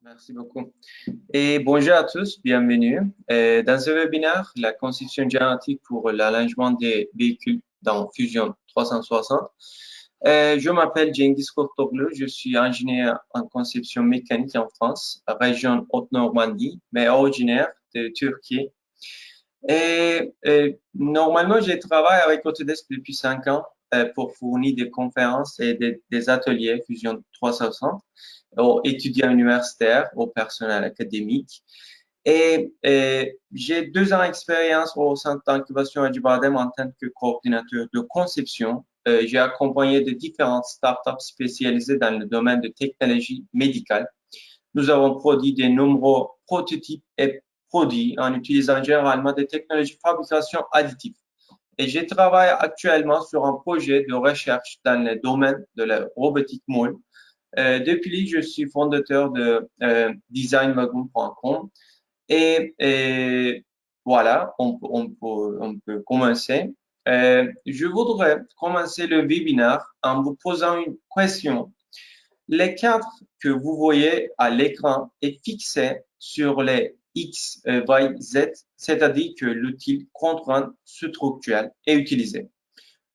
Merci beaucoup. Et bonjour à tous, bienvenue. Dans ce webinaire, la conception générative pour l'alignement des véhicules dans Fusion 360. Je m'appelle Cengiz Kurtoglu, je suis ingénieur en conception mécanique en France, région Haute-Normandie, mais originaire de Turquie. Normalement, je travaille avec Autodesk depuis 5 ans pour fournir des conférences et des ateliers Fusion 360 aux étudiants universitaires, au personnel académique. J'ai 2 ans d'expérience au Centre d'incubation Acıbadem en tant que coordinateur de conception. J'ai accompagné de différentes startups spécialisées dans le domaine de technologie médicale. Nous avons produit de nombreux prototypes et produits en utilisant généralement des technologies de fabrication additive. Et je travaille actuellement sur un projet de recherche dans le domaine de la robotique molle. Depuis, je suis fondateur de designwagon.com et voilà, on peut commencer. Je voudrais commencer le webinaire en vous posant une question. Les cadres que vous voyez à l'écran est fixé sur les X, Y, Z, c'est-à-dire que l'outil contraint structurel est utilisé.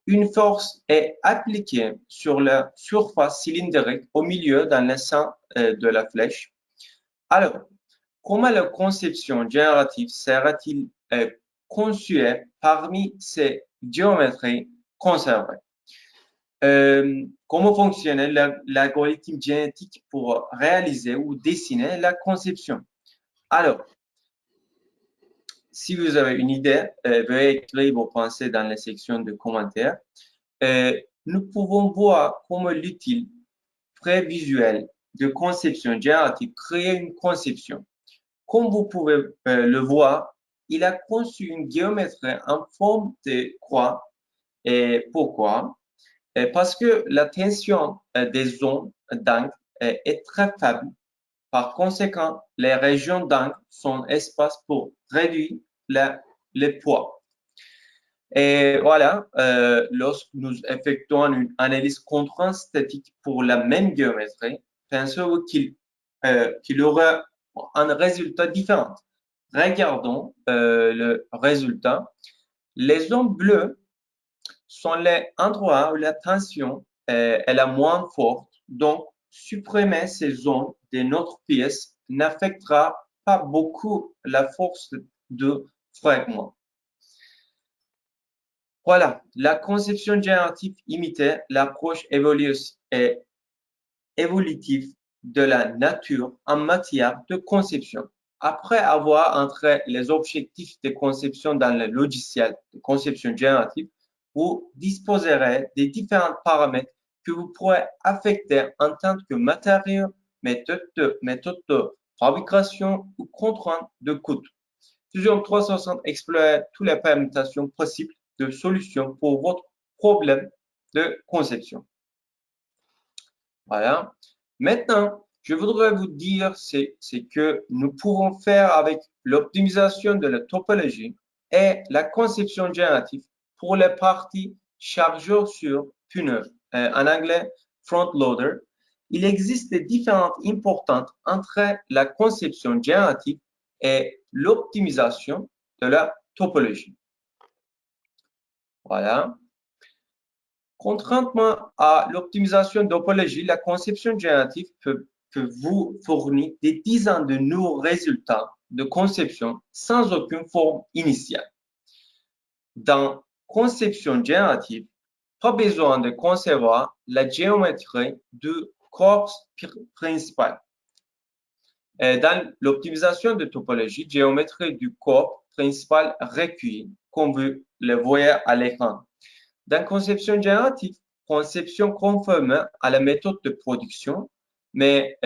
Une force est appliquée sur la surface cylindrique au milieu dans le sens de la flèche. Alors, comment la conception générative sera-t-il conçue parmi ces géométries conservées? Comment fonctionne l'algorithme génétique pour réaliser ou dessiner la conception? Alors, si vous avez une idée, veuillez écrire vos pensées dans la section de commentaires. Nous pouvons voir comment l'outil prévisuel de conception générative crée une conception. Comme vous pouvez le voir, il a conçu une géométrie en forme de croix. Et pourquoi? Parce que la tension des zones d'angle est très faible. Par conséquent, les régions d'angle sont espace pour réduire le poids. Et voilà, lorsque nous effectuons une analyse contrainte statique pour la même géométrie, pensez-vous qu'il aura un résultat différent? Regardons le résultat. Les zones bleues sont les endroits où la tension est la moins forte. Donc, supprimer ces zones de notre pièce n'affectera pas beaucoup la force de fragment. Voilà, la conception générative imitait l'approche évolutive de la nature en matière de conception. Après avoir entré les objectifs de conception dans le logiciel de conception générative, vous disposerez des différents paramètres que vous pourrez affecter en tant que matériaux, méthode de fabrication ou contraintes de coût. Fusion 360 explore toutes les permutations possibles de solutions pour votre problème de conception. Voilà. Maintenant, je voudrais vous dire ce que nous pourrons faire avec l'optimisation de la topologie et la conception générative pour les parties chargeurs sur pneu, en anglais front loader. Il existe des différences importantes entre la conception générative et l'optimisation de la topologie. Voilà. Contrairement à l'optimisation topologie, la conception générative peut vous fournir des dizaines de nouveaux résultats de conception sans aucune forme initiale. Dans conception générative, pas besoin de concevoir la géométrie du corps principal. Dans l'optimisation de topologie, géométrie du corps principal recueillie, comme vous le voyez à l'écran. Dans conception générative, conception conforme à la méthode de production, mais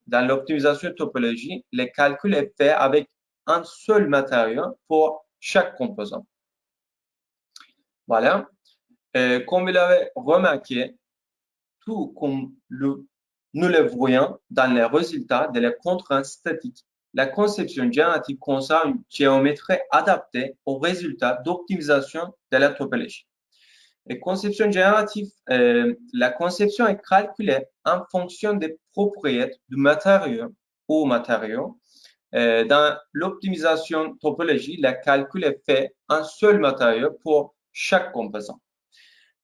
dans l'optimisation de topologie, le calcul est fait avec un seul matériau pour chaque composant. Voilà. Comme vous l'avez remarqué, tout comme nous le voyons dans les résultats de la contrainte statique, la conception générative concerne une géométrie adaptée aux résultats d'optimisation de la topologie. Et conception générative, la conception est calculée en fonction des propriétés du matériau ou matériaux. Dans l'optimisation topologie, le calcul est fait un seul matériau pour chaque composant.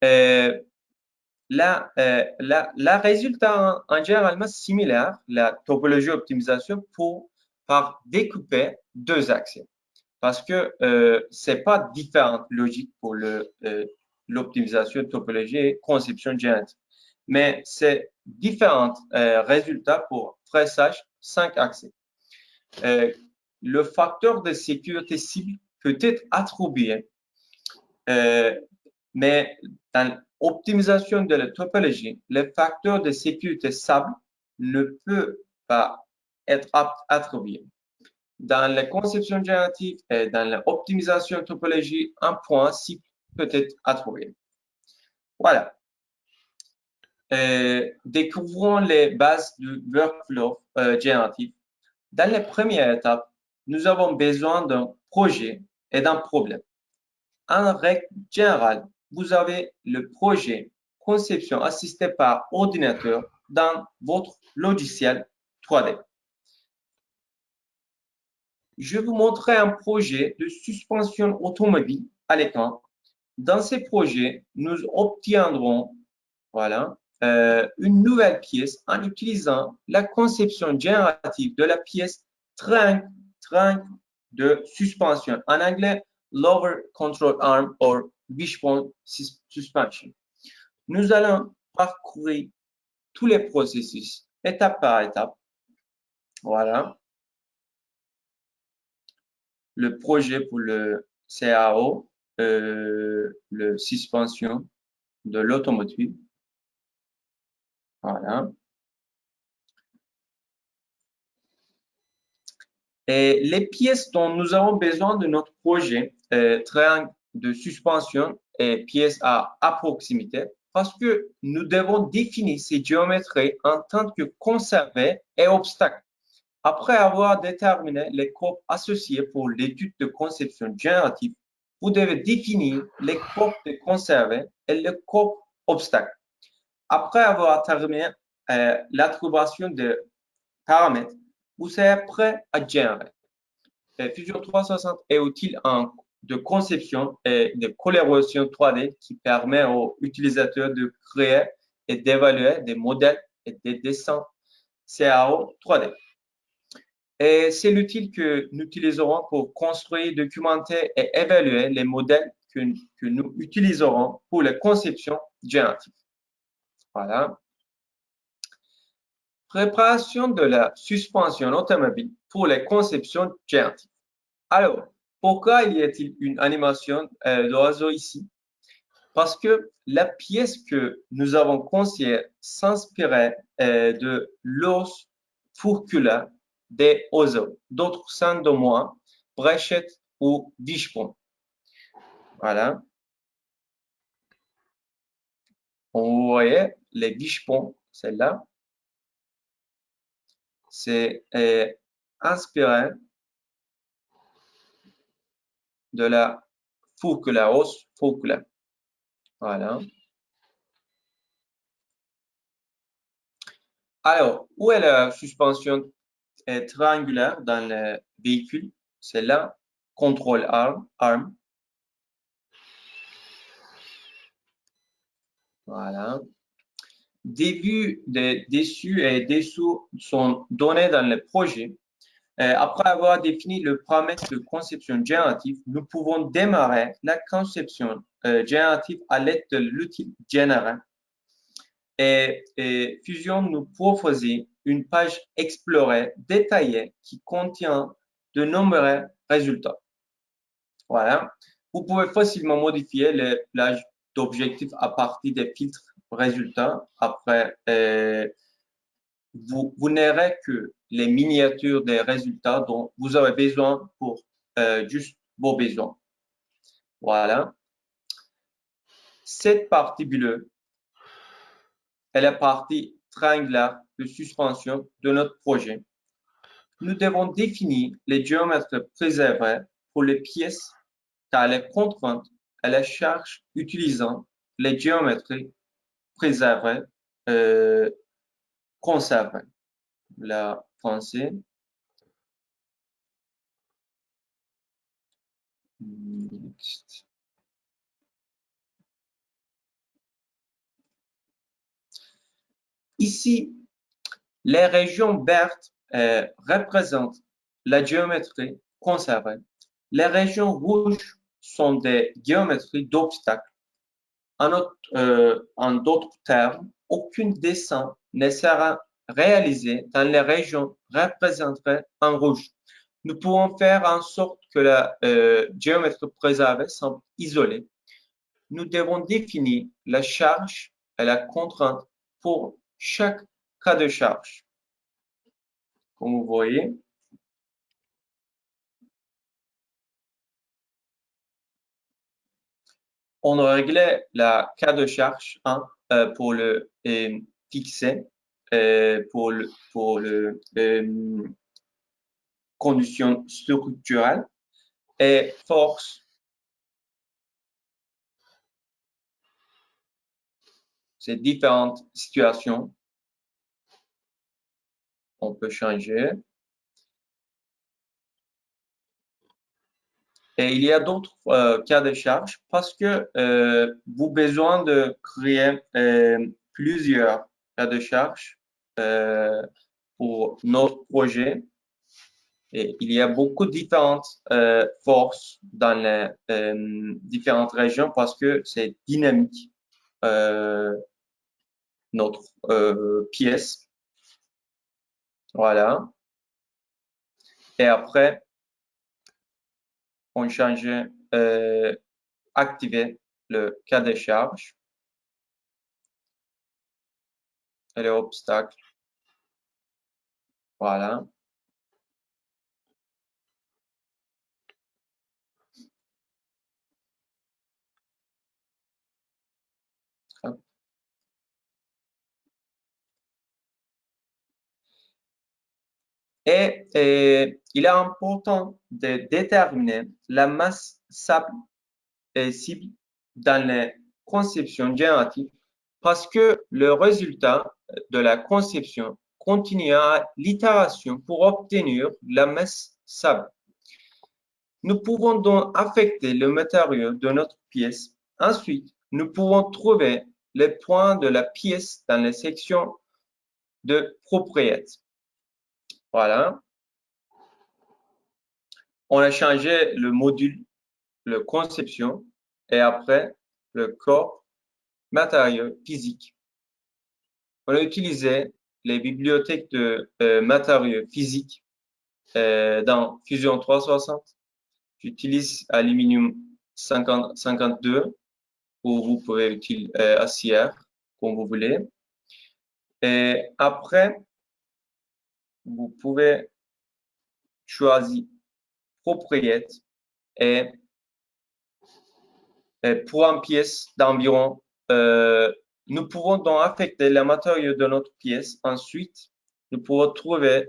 La résultat en généralement similaire, la topologie optimisation par découper deux axes. Parce que c'est pas différente logique pour l'optimisation topologie et conception génétique. Mais c'est différents résultats pour traçage 5 axes. Le facteur de sécurité cible peut être attribué, mais dans l'optimisation de la topologie, le facteur de sécurité stable ne peut pas être attribué. Dans la conception générative et dans l'optimisation topologie, un point cible peut être attribué. Voilà. Découvrons les bases du workflow génératif. Dans la première étape, nous avons besoin d'un projet et d'un problème. En règle générale, vous avez le projet conception assisté par ordinateur dans votre logiciel 3D. Je vais vous montrer un projet de suspension automobile à l'écran. Dans ces projets, nous obtiendrons une nouvelle pièce en utilisant la conception générative de la pièce train de suspension. En anglais, lower control arm or wishbone suspension. Nous allons parcourir tous les processus étape par étape. Voilà. Le projet pour le CAO, le suspension de l'automobile. Voilà. Et les pièces dont nous avons besoin de notre projet, triangle de suspension et pièces à proximité, parce que nous devons définir ces géométries en tant que conservées et obstacles. Après avoir déterminé les courbes associées pour l'étude de conception générative, vous devez définir les courbes de conservées et les courbes obstacles. Après avoir terminé l'attribution de paramètres, vous serez prêt à générer. Fusion 360 est utile de conception et de coloration 3D qui permet aux utilisateurs de créer et d'évaluer des modèles et des dessins CAO 3D. Et c'est l'outil que nous utiliserons pour construire, documenter et évaluer les modèles que nous utiliserons pour la conception générative. Voilà. Préparation de la suspension automobile pour les conceptions génératives. Alors, pourquoi y a-t-il une animation d'oiseau ici? Parce que la pièce que nous avons conçue s'inspirait de l'os fourculaire des oiseaux, d'autres sang de moins, bréchette ou wishbone. Voilà. On voyait les wishbones, celle-là. C'est inspiré de la fourculaire, os fourculaire. Voilà. Alors, où est la suspension triangulaire dans le véhicule? C'est là, contrôle arm. Voilà. Des vues dessus et dessous sont données dans le projet. Après avoir défini le paramètre de conception générative, nous pouvons démarrer la conception générative à l'aide de l'outil Genera. Et Fusion nous propose une page explorée détaillée qui contient de nombreux résultats. Voilà. Vous pouvez facilement modifier l'âge d'objectif à partir des filtres résultats. Après, vous n'aurez que les miniatures des résultats dont vous avez besoin pour juste vos besoins. Voilà. Cette partie bleue est la partie triangulaire de suspension de notre projet. Nous devons définir les géomètres préservés pour les pièces car les contraintes et les charges utilisant les géométries préservées conservées. La français. Next. Ici, les régions vertes représentent la géométrie conservée. Les régions rouges sont des géométries d'obstacles. En d'autres termes, aucun dessin ne sera réalisé dans les régions représentées en rouge. Nous pouvons faire en sorte que la géométrie préservée semble isolée. Nous devons définir la charge et la contrainte pour chaque cas de charge. Comme vous voyez, on réglait la cas de charge 1 pour le fixer, pour le condition structurelle et force. Ces différentes situations, on peut changer. Et il y a d'autres cas de charge parce que vous avez besoin de créer plusieurs cas de charge pour notre projet. Et il y a beaucoup de différentes forces dans les différentes régions parce que c'est dynamique, notre pièce. Voilà. Et après, on changeait, activer le cas de charge et les obstacles. Voilà. Et il est important de déterminer la masse cible dans les conceptions génératives parce que le résultat de la conception continue à l'itération pour obtenir la masse sable. Nous pouvons donc affecter le matériau de notre pièce. Ensuite, nous pouvons trouver les points de la pièce dans les sections de propriété. Voilà. On a changé le module, le conception et après le corps matériaux physique. On a utilisé les bibliothèques de matériaux physiques dans Fusion 360. J'utilise aluminium 52 ou vous pouvez utiliser acier comme vous voulez. Et après, vous pouvez choisir propriété et pour une pièce d'environ, nous pouvons donc affecter les matériaux de notre pièce. Ensuite, nous pouvons trouver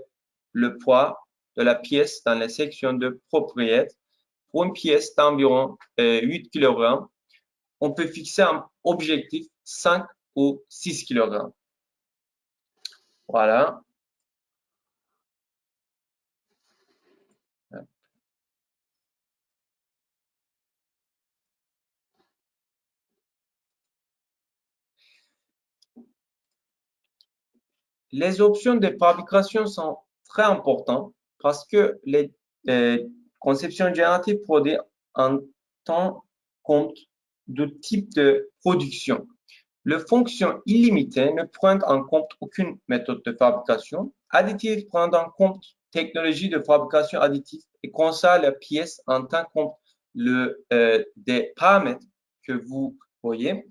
le poids de la pièce dans les sections de propriété. Pour une pièce d'environ 8 kg, on peut fixer un objectif 5 ou 6 kg. Voilà. Les options de fabrication sont très importantes parce que les conceptions génératives produisent en temps compte de type de production. Les fonctions illimitées ne prennent en compte aucune méthode de fabrication. Additive prend en compte technologie de fabrication additive et conserve la pièce en tant compte des paramètres que vous voyez.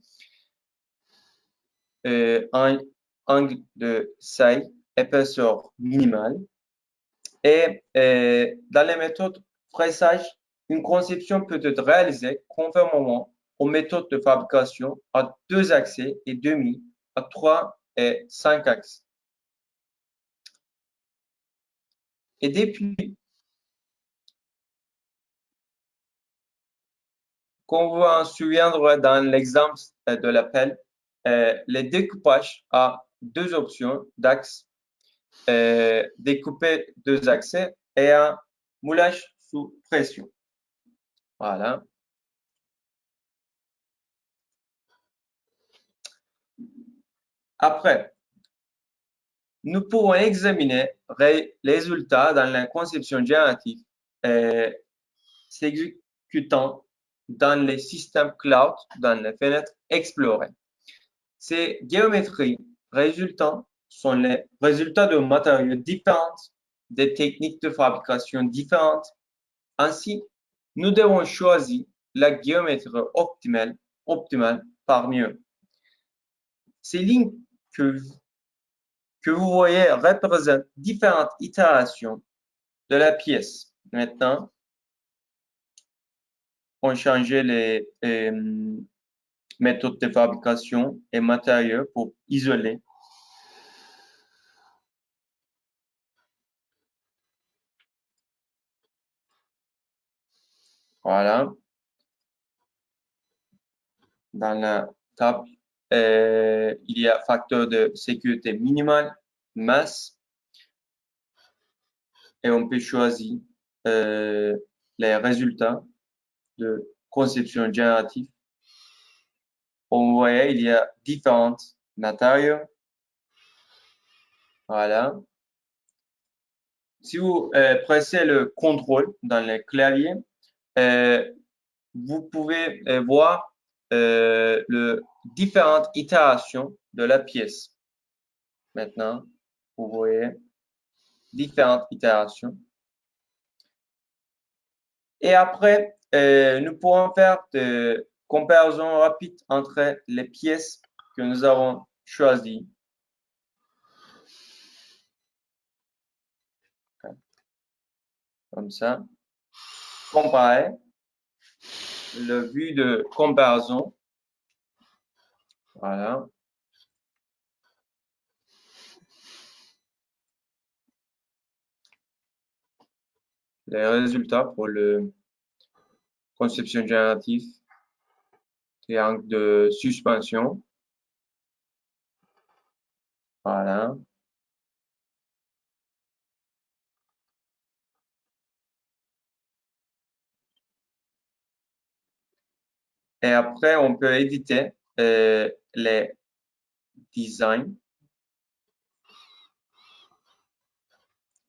Angle de saille, épaisseur minimale. Et dans les méthodes pressage, une conception peut être réalisée conformément aux méthodes de fabrication à 2 axes et demi, à 3 et 5 axes. Et depuis, comme vous en souviendrez dans l'exemple de l'appel, le découpage a 2 options d'axes. découpé deux accès et un moulage sous pression. Voilà. Après, nous pouvons examiner les résultats dans la conception générative s'exécutant dans les systèmes cloud, dans les fenêtres explorées. Ces géométries résultantes sont les résultats de matériaux différents, des techniques de fabrication différentes. Ainsi, nous devons choisir la géométrie optimale parmi eux. Ces lignes que vous voyez représentent différentes itérations de la pièce. Maintenant, on change les méthodes de fabrication et matériaux pour isoler. Voilà. Dans la table, il y a facteur de sécurité minimal, masse, et on peut choisir les résultats de conception générative. On voit, il y a différents matériaux. Voilà. Si vous pressez le contrôle dans le clavier, vous pouvez voir les différentes itérations de la pièce. Maintenant, vous voyez différentes itérations. Et après, nous pourrons faire des comparaisons rapides entre les pièces que nous avons choisies. Comme ça. Comparer le vue de comparaison. Voilà. Les résultats pour le conception générative, triangle de suspension. Voilà. Et après, on peut éditer les designs.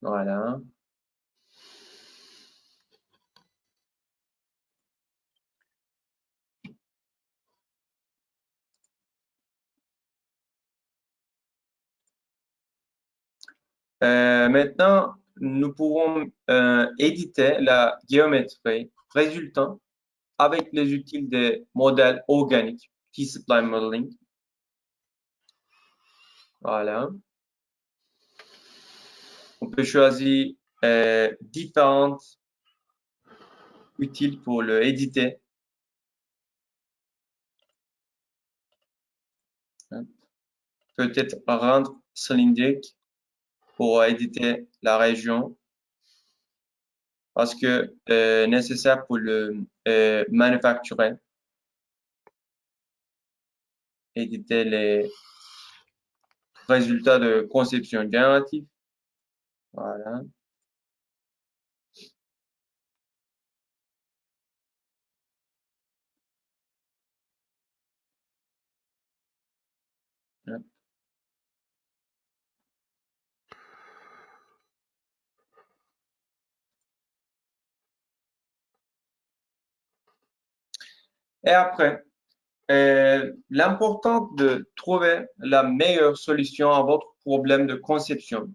Voilà. Maintenant, nous pouvons éditer la géométrie résultant avec les outils de modèles organiques, T-Spline Modeling. Voilà. On peut choisir différents outils pour le éditer. Peut-être rendre cylindrique pour éditer la région parce que nécessaire pour le manufacturer, éditer les résultats de conception générative. Voilà. Et après, l'important de trouver la meilleure solution à votre problème de conception.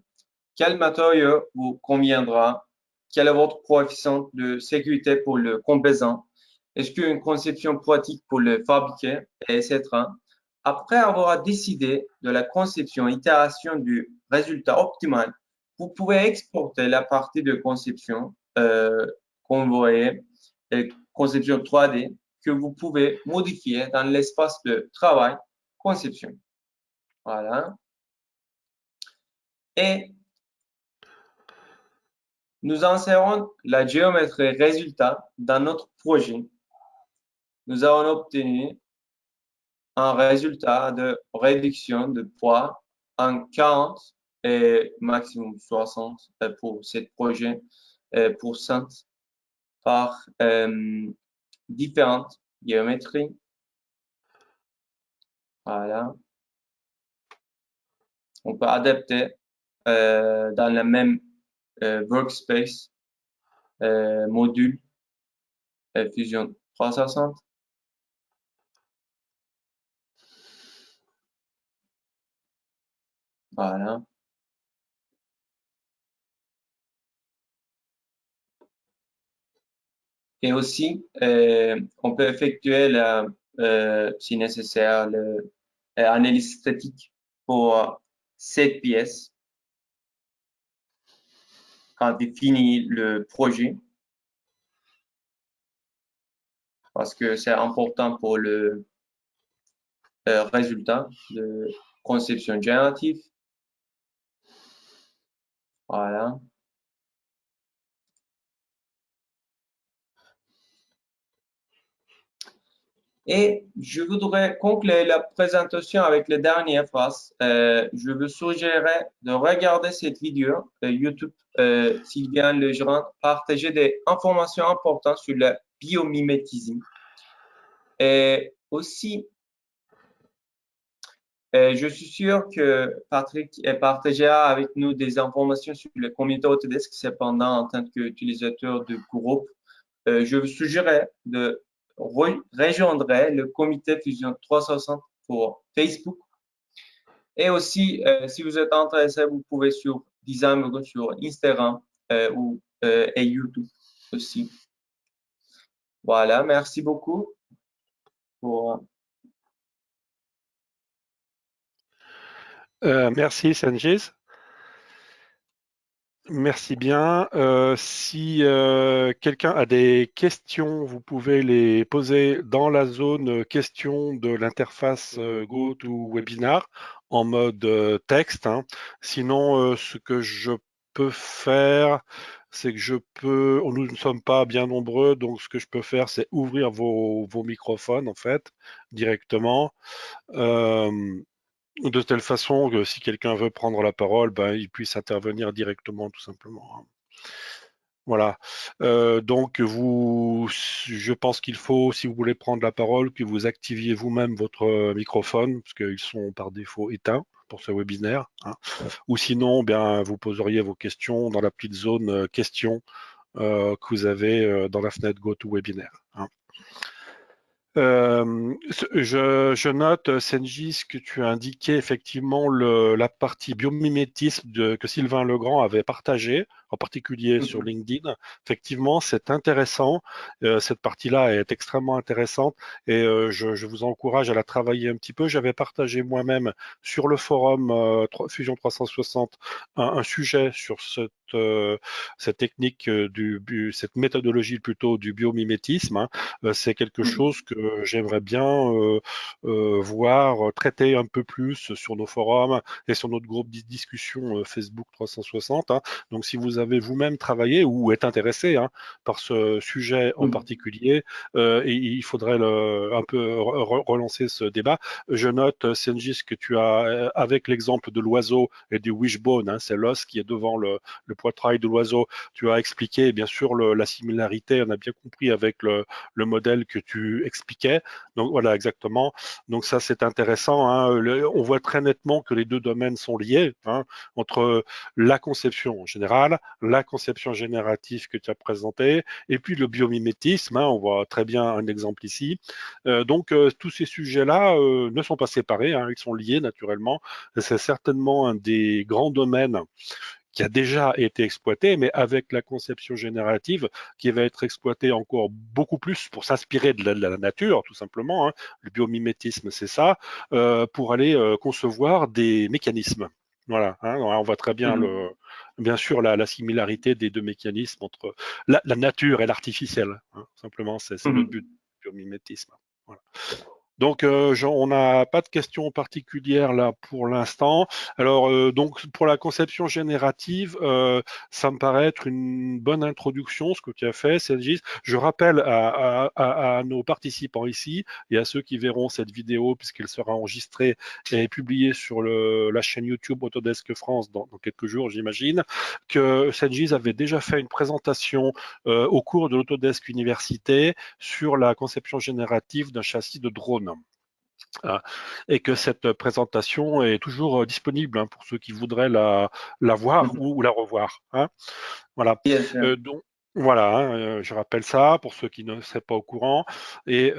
Quel matériau vous conviendra? Quel est votre coefficient de sécurité pour le composant? Est-ce qu'une conception pratique pour le fabriquer, etc. Après avoir décidé de la conception, itération du résultat optimal, vous pouvez exporter la partie de conception qu'on voyait, conception 3D, que vous pouvez modifier dans l'espace de travail conception. Voilà. Et nous insérons la géométrie résultat dans notre projet. Nous avons obtenu un résultat de réduction de poids en 40 et maximum 60 pour ce projet pour par différentes géométries. Voilà. On peut adapter dans le même workspace module Fusion 360. Voilà. Et aussi, on peut effectuer, si nécessaire, l'analyse statique pour cette pièce quand il finit le projet, parce que c'est important pour le résultat de conception générative. Voilà. Et je voudrais conclure la présentation avec la dernière phrase. Je vous suggérerais de regarder cette vidéo YouTube Sylviane Legrand partager des informations importantes sur le biomimétisme. Et aussi, je suis sûr que Patrick partagera avec nous des informations sur le comité Autodesk. Cependant, en tant qu'utilisateur de groupe, je vous suggérerais de rejoindre le comité Fusion 360 pour Facebook. Et aussi, si vous êtes intéressé, vous pouvez sur Design sur Instagram et YouTube aussi. Voilà, merci beaucoup pour. Merci, Sanjis. Merci bien. Si quelqu'un a des questions, vous pouvez les poser dans la zone questions de l'interface GoToWebinar en mode texte. Hein. Sinon, ce que je peux faire, c'est que nous ne sommes pas bien nombreux, donc ce que je peux faire, c'est ouvrir vos microphones, en fait, directement. De telle façon que si quelqu'un veut prendre la parole, ben, il puisse intervenir directement, tout simplement. Voilà. Donc, je pense qu'il faut, si vous voulez prendre la parole, que vous activiez vous-même votre microphone, parce qu'ils sont par défaut éteints pour ce webinaire. Hein. Ou sinon, bien, vous poseriez vos questions dans la petite zone questions que vous avez dans la fenêtre GoToWebinar. Hein. Je note, Senjis, que tu as indiqué effectivement la partie biomimétisme que Sylvain Legrand avait partagée, en particulier sur LinkedIn. Effectivement, c'est intéressant. Cette partie-là est extrêmement intéressante et je vous encourage à la travailler un petit peu. J'avais partagé moi-même sur le forum Fusion 360 un sujet sur cette technique, cette méthodologie plutôt du biomimétisme. Hein. C'est quelque chose que j'aimerais bien voir traiter un peu plus sur nos forums et sur notre groupe de discussion Facebook 360. Hein. Donc, si vous avez vous-même travaillé ou êtes intéressé par ce sujet en particulier, et il faudrait un peu relancer ce débat. Je note, Senjis, que tu as, avec l'exemple de l'oiseau et du wishbone, c'est l'os qui est devant le poitrail de l'oiseau, tu as expliqué bien sûr la similarité, on a bien compris avec le modèle que tu expliquais. Donc voilà, exactement. Donc ça, c'est intéressant. Hein. On voit très nettement que les deux domaines sont liés, entre la conception générale, la conception générative que tu as présentée, et puis le biomimétisme. On voit très bien un exemple ici. Donc tous ces sujets-là ne sont pas séparés, ils sont liés naturellement. C'est certainement un des grands domaines qui a déjà été exploité, mais avec la conception générative qui va être exploitée encore beaucoup plus pour s'inspirer de la nature, tout simplement. Hein. Le biomimétisme, c'est ça, pour aller concevoir des mécanismes. Voilà, on voit très bien, bien sûr, la similarité des deux mécanismes entre la nature et l'artificiel. Simplement, c'est le but du biomimétisme. Voilà. Donc, on n'a pas de questions particulières là pour l'instant. Alors, donc pour la conception générative, ça me paraît être une bonne introduction, ce que tu as fait, Sergis. Je rappelle à nos participants ici et à ceux qui verront cette vidéo, puisqu'elle sera enregistrée et publiée sur la chaîne YouTube Autodesk France dans quelques jours, j'imagine, que Sergis avait déjà fait une présentation au cours de l'Autodesk Université sur la conception générative d'un châssis de drone. Et que cette présentation est toujours disponible, hein, pour ceux qui voudraient la voir ou la revoir, hein. Voilà. Bien sûr. Donc, voilà, hein, je rappelle ça pour ceux qui ne seraient pas au courant. Et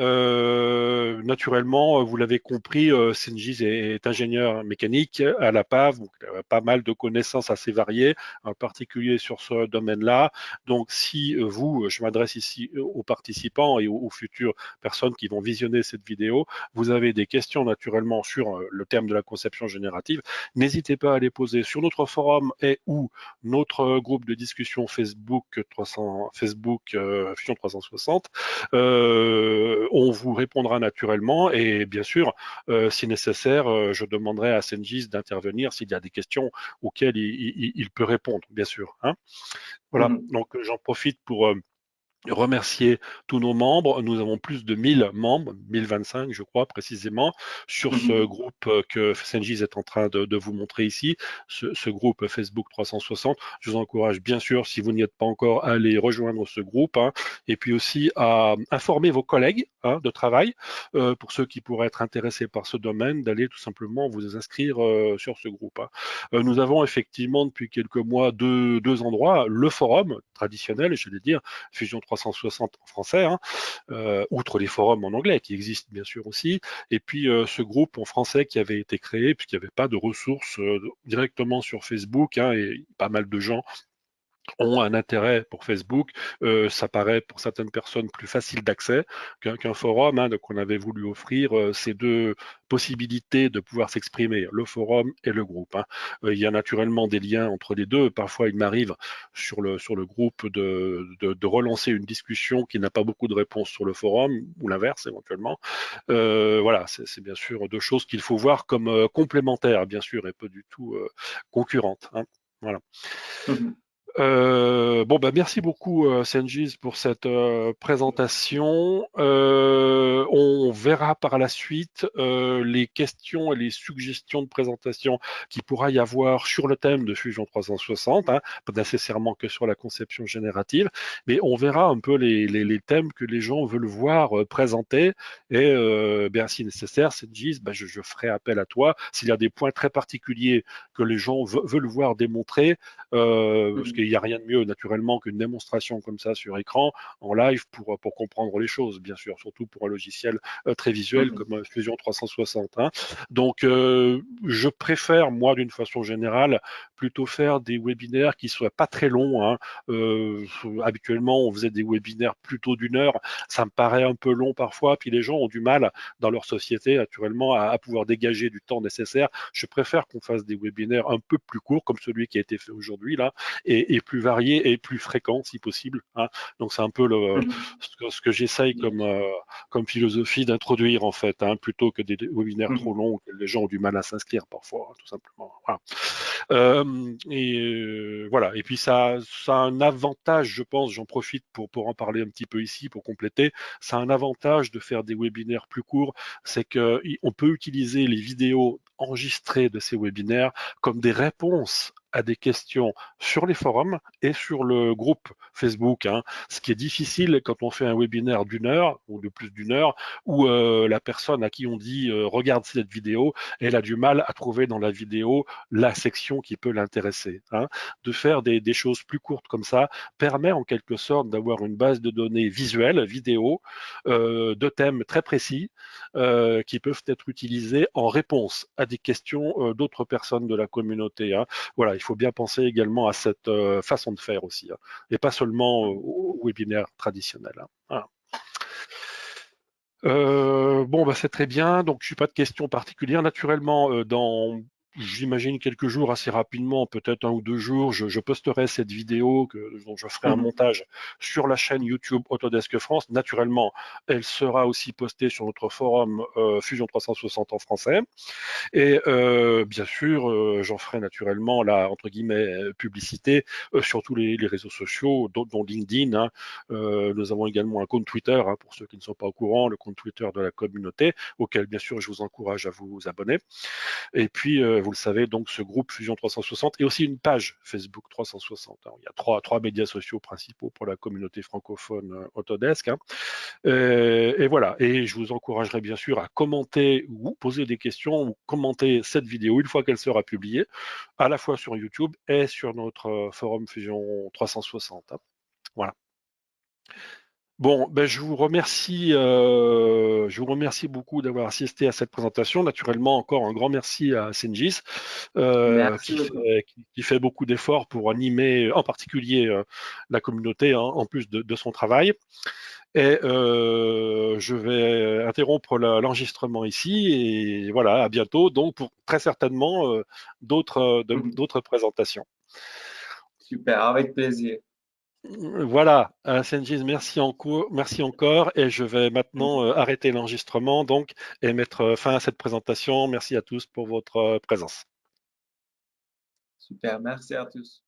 naturellement, vous l'avez compris, Senjis est ingénieur mécanique à la PAV, donc il a pas mal de connaissances assez variées, en particulier sur ce domaine-là. Donc, si vous, je m'adresse ici aux participants et aux futures personnes qui vont visionner cette vidéo, vous avez des questions naturellement sur le terme de la conception générative, n'hésitez pas à les poser sur notre forum et ou notre groupe de discussion Facebook Fusion 360. On vous répondra naturellement et bien sûr, si nécessaire, je demanderai à Senjis d'intervenir s'il y a des questions auxquelles il peut répondre, bien sûr, hein. Voilà, donc j'en profite pour remercier tous nos membres. Nous avons plus de 1000 membres, 1025 je crois précisément, sur ce groupe que Senjis est en train de vous montrer ici, ce groupe Facebook 360. Je vous encourage bien sûr, si vous n'y êtes pas encore, à aller rejoindre ce groupe, hein, et puis aussi à informer vos collègues, hein, de travail, pour ceux qui pourraient être intéressés par ce domaine, d'aller tout simplement vous inscrire sur ce groupe, hein. Nous avons effectivement depuis quelques mois deux endroits, le forum traditionnel, je vais dire, Fusion 360 en français, hein, outre les forums en anglais qui existent bien sûr aussi, et puis ce groupe en français qui avait été créé puisqu'il n'y avait pas de ressources directement sur Facebook, hein, et pas mal de gens ont un intérêt pour Facebook. Ça paraît pour certaines personnes plus facile d'accès qu'un forum, hein, donc on avait voulu offrir ces deux possibilités de pouvoir s'exprimer, le forum et le groupe, hein. Il y a naturellement des liens entre les deux. Parfois, il m'arrive sur le groupe de relancer une discussion qui n'a pas beaucoup de réponses sur le forum, ou l'inverse éventuellement. Voilà, c'est bien sûr deux choses qu'il faut voir comme complémentaires, bien sûr, et pas du tout concurrentes, hein. Voilà. Bon, bah, merci beaucoup, Senjis, pour cette présentation. On verra par la suite les questions et les suggestions de présentation qu'il pourra y avoir sur le thème de Fusion 360, hein, pas nécessairement que sur la conception générative, mais on verra un peu les thèmes que les gens veulent voir présentés. Et bien, si nécessaire, Senjis, bah, je ferai appel à toi s'il y a des points très particuliers que les gens veulent voir démontrés. Parce qu'il n'y a rien de mieux naturellement qu'une démonstration comme ça sur écran en live pour comprendre les choses, bien sûr, surtout pour un logiciel très visuel comme Fusion 360, hein. Donc, je préfère, moi, d'une façon générale, plutôt faire des webinaires qui soient pas très longs, hein. Habituellement, on faisait des webinaires plutôt d'une heure. Ça me paraît un peu long parfois, puis les gens ont du mal dans leur société, naturellement, à pouvoir dégager du temps nécessaire. Je préfère qu'on fasse des webinaires un peu plus courts, comme celui qui a été fait aujourd'hui, là, et plus variés et plus fréquents, si possible, hein. Donc, c'est un peu ce que j'essaye comme philosophie d'introduire, en fait, hein, plutôt que des webinaires trop longs où les gens ont du mal à s'inscrire parfois, hein, tout simplement. Voilà. Voilà. Et puis ça a un avantage, je pense, j'en profite pour en parler un petit peu ici, pour compléter. Ça a un avantage de faire des webinaires plus courts, c'est qu'on peut utiliser les vidéos enregistrées de ces webinaires comme des réponses à des questions sur les forums et sur le groupe Facebook, hein. Ce qui est difficile quand on fait un webinaire d'une heure ou de plus d'une heure, où la personne à qui on dit regarde cette vidéo, elle a du mal à trouver dans la vidéo la section qui peut l'intéresser, hein. De faire des choses plus courtes comme ça permet en quelque sorte d'avoir une base de données visuelle, vidéo, de thèmes très précis qui peuvent être utilisés en réponse à des questions d'autres personnes de la communauté, hein. Voilà, il faut bien penser également à cette façon de faire aussi, hein, et pas seulement au webinaire traditionnel, hein. Voilà. Bon, bah, c'est très bien. Donc, je n'ai pas de questions particulières. Naturellement, dans j'imagine quelques jours, assez rapidement, peut-être 1 ou 2 jours, je posterai cette vidéo dont je ferai un Mhm. montage sur la chaîne YouTube Autodesk France. Naturellement, elle sera aussi postée sur notre forum Fusion 360 en français. Et bien sûr, j'en ferai naturellement la entre guillemets publicité sur tous les réseaux sociaux, dont LinkedIn, hein. Nous avons également un compte Twitter, hein, pour ceux qui ne sont pas au courant, le compte Twitter de la communauté, auquel bien sûr je vous encourage à vous abonner. Et puis, vous le savez, donc ce groupe Fusion 360 et aussi une page Facebook 360, hein. Il y a trois médias sociaux principaux pour la communauté francophone Autodesk, hein. Et voilà. Et je vous encouragerai bien sûr à commenter ou poser des questions ou commenter cette vidéo une fois qu'elle sera publiée, à la fois sur YouTube et sur notre forum Fusion 360, hein. Voilà. Bon, ben, je vous remercie beaucoup d'avoir assisté à cette présentation. Naturellement, encore un grand merci à Sengis, Merci beaucoup. qui fait beaucoup d'efforts pour animer, en particulier la communauté, hein, en plus de son travail. Et je vais interrompre l'enregistrement ici. Et voilà, à bientôt. Donc, pour très certainement Mhm. d'autres présentations. Super, avec plaisir. Voilà, Senjiz, merci encore. Et je vais maintenant Mhm. arrêter l'enregistrement donc et mettre fin à cette présentation. Merci à tous pour votre présence. Super, merci à tous.